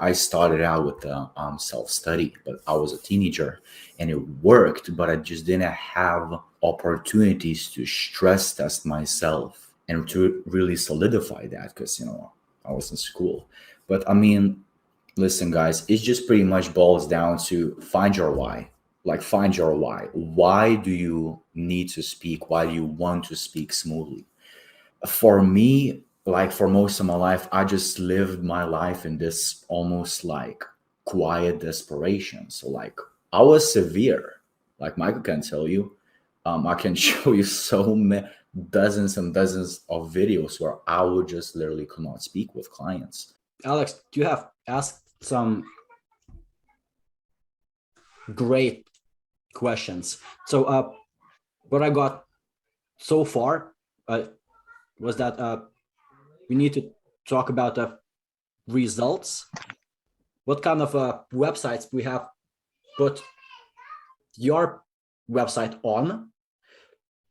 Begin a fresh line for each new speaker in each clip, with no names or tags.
like I started out with the self-study, but I was a teenager and it worked, but I just didn't have opportunities to stress test myself and to really solidify that because, I was in school. But I mean, listen, guys, it just pretty much boils down to find your why. Like, find your why. Why do you need to speak? Why do you want to speak smoothly? For me, like for most of my life, I just lived my life in this almost like quiet desperation. So like I was severe, like Michael can tell you. I can show you so many dozens and dozens of videos where I would just literally could not speak with clients.
Alex, you have asked some great questions. So what I got so far was that we need to talk about the results. What kind of websites we have put your website on?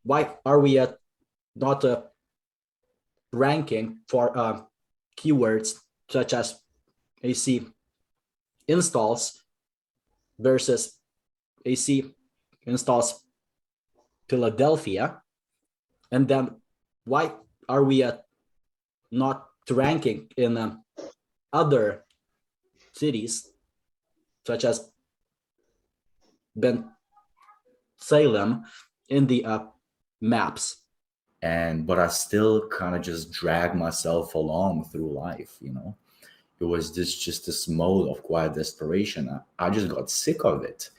Why are we not ranking for keywords such as AC installs versus AC installs Philadelphia? And then why are we not ranking in other cities such as Ben Salem in the maps?
But I still kind of just drag myself along through life, It was just this mode of quiet desperation. I just got sick of it.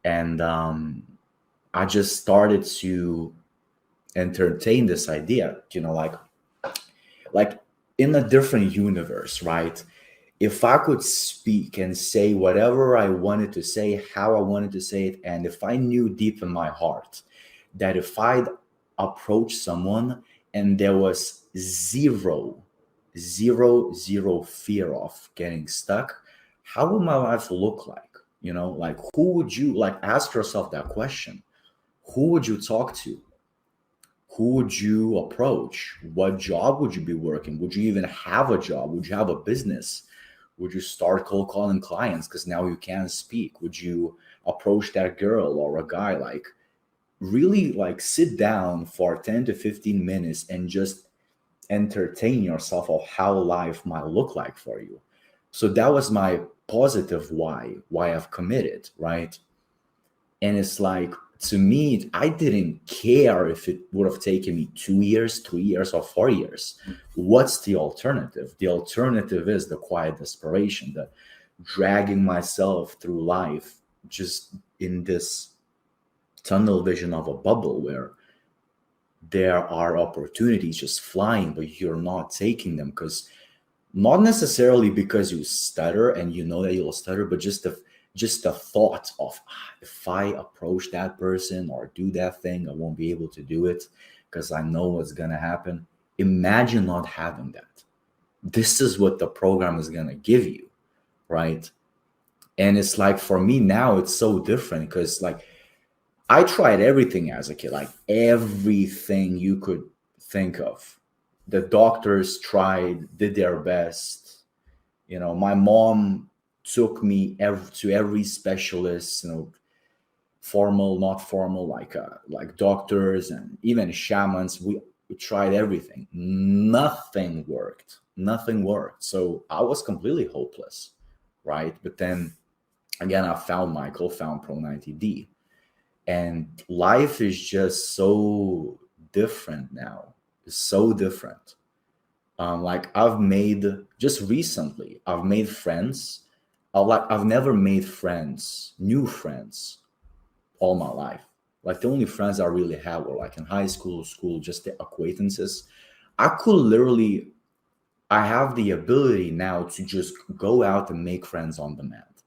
And I just started to entertain this idea, like in a different universe, right? If I could speak and say whatever I wanted to say, how I wanted to say it, and if I knew deep in my heart that if I'd approach someone and there was zero fear of getting stuck, how would my life look like? Like who would you like ask yourself that question? Who would you talk to? Who would you approach? What job would you be working? Would you even have a job? Would you have a business? Would you start cold calling clients because now you can't speak? Would you approach that girl or a guy? Like really like sit down for 10 to 15 minutes and just entertain yourself of how life might look like for you. So that was my positive why I've committed, right? And it's like, to me, I didn't care if it would have taken me 2 years, 3 years, or 4 years. What's the alternative? The alternative is the quiet desperation, the dragging myself through life just in this tunnel vision of a bubble where there are opportunities just flying, but you're not taking them because not necessarily because you stutter and you know that you'll stutter, but just the thought of if I approach that person or do that thing, I won't be able to do it because I know what's going to happen. Imagine not having that. This is what the program is going to give you, right? And it's like, for me now, it's so different because like I tried everything as a kid, like everything you could think of. The doctors tried, did their best. My mom took me to every specialist, formal, not formal, like doctors and even shamans. We tried everything. Nothing worked. Nothing worked. So I was completely hopeless, right? But then again, I found Michael, found Pro90d. And life is just so different now. It's so different. Like I've made just recently, I've made friends. I've never made friends, new friends, all my life. Like the only friends I really had were like in high school, just the acquaintances. I have the ability now to just go out and make friends on demand.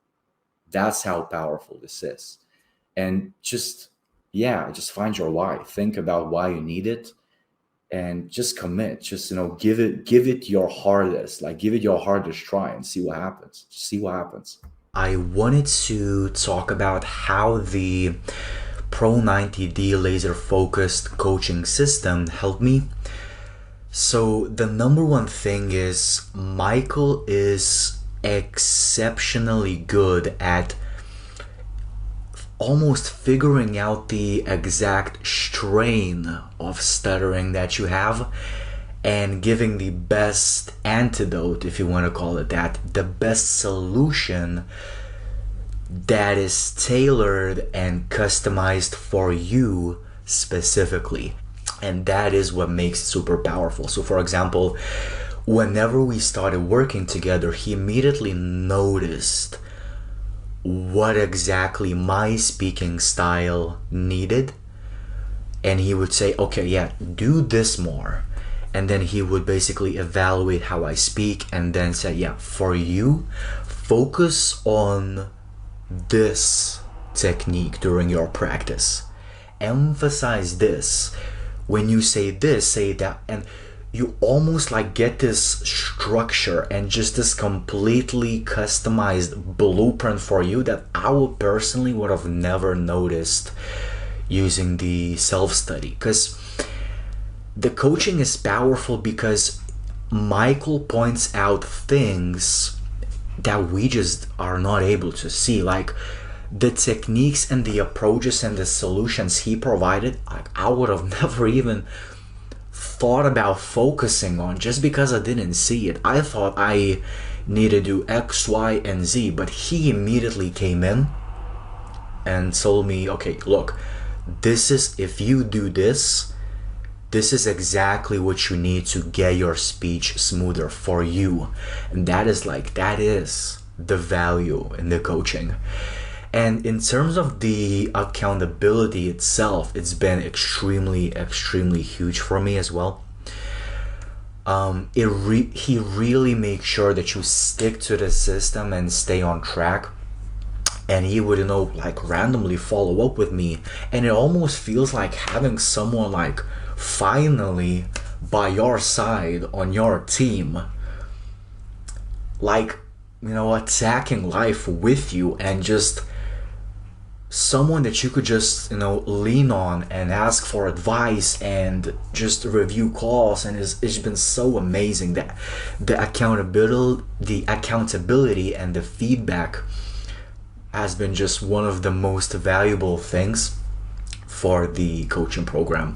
That's how powerful this is. And just find your why. Think about why you need it and just commit. Just give it your hardest, like give it your hardest try and see what happens. Just see what happens. I wanted to talk about how the Pro90d laser focused coaching system helped me. So the number one thing is Michael is exceptionally good at almost figuring out the exact strain of stuttering that you have and giving the best antidote, if you want to call it that, the best solution that is tailored and customized for you specifically. And that is what makes it super powerful. So for example, whenever we started working together, he immediately noticed what exactly my speaking style needed, and he would say, okay, yeah, do this more. And then he would basically evaluate how I speak and then say, yeah, for you, focus on this technique during your practice. Emphasize this. When you say this, say that. And you almost like get this structure and just this completely customized blueprint for you that I would personally would have never noticed using the self-study. Because the coaching is powerful because Michael points out things that we just are not able to see. Like the techniques and the approaches and the solutions he provided, like I would have never even thought about focusing on just because I didn't see it. I thought I needed to do X, Y, and Z, but he immediately came in and told me, okay, look, this is, if you do this, this is exactly what you need to get your speech smoother for you. And that is the value in the coaching. And in terms of the accountability itself, it's been extremely huge for me as well. He really makes sure that you stick to the system and stay on track. And he would, like randomly follow up with me. And it almost feels like having someone like finally by your side on your team, like, attacking life with you, and just someone that you could just lean on and ask for advice and just review calls. And it's been so amazing that the accountability and the feedback has been just one of the most valuable things for the coaching program.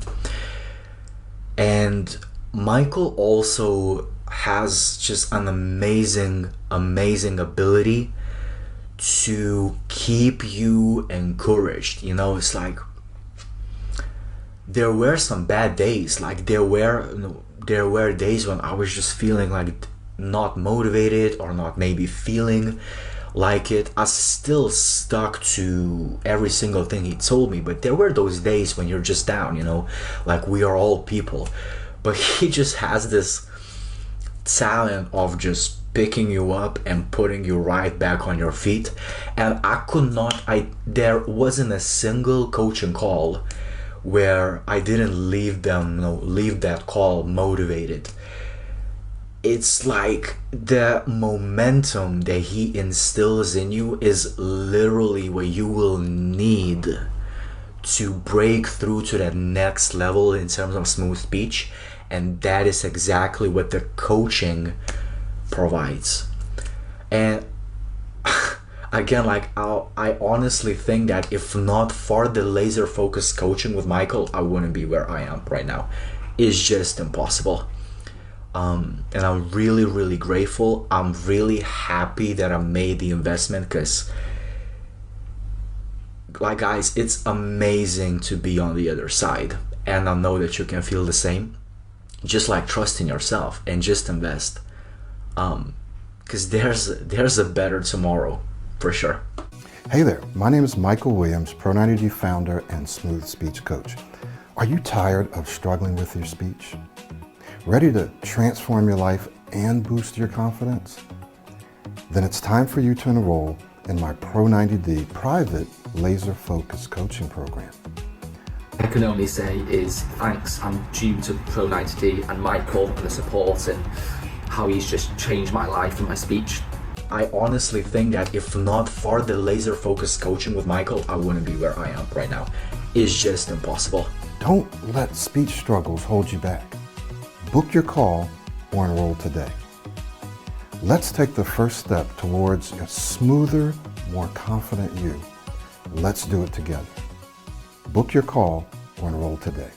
And Michael also has just an amazing ability to keep you encouraged. It's like there were some bad days. Like there were days when I was just feeling like not motivated or not maybe feeling like it. I still stuck to every single thing he told me, but there were those days when you're just down, like we are all people. But he just has this talent of just picking you up and putting you right back on your feet. And there wasn't a single coaching call where I didn't leave that call motivated. It's like the momentum that he instills in you is literally what you will need to break through to that next level in terms of smooth speech. And that is exactly what the coaching provides. And again, like I honestly think that if not for the laser focused coaching with Michael, I wouldn't be where I am right now. It's just impossible. And I'm really grateful. I'm really happy that I made the investment, because like guys, it's amazing to be on the other side, and I know that you can feel the same. Just like trust in yourself and just invest, because there's a better tomorrow for sure.
Hey there, my name is Michael Williams, Pro90d founder and smooth speech coach. Are you tired of struggling with your speech? Ready to transform your life and boost your confidence? Then it's time for you to enroll in my Pro90d private laser focused coaching program.
I can only say is thanks I'm due to Pro90d and Michael and the support and how he's just changed my life and my speech.
I honestly think that if not for the laser focused coaching with Michael, I wouldn't be where I am right now. It's just impossible.
Don't let speech struggles hold you back. Book your call or enroll today. Let's take the first step towards a smoother, more confident you. Let's do it together. Book your call or enroll today.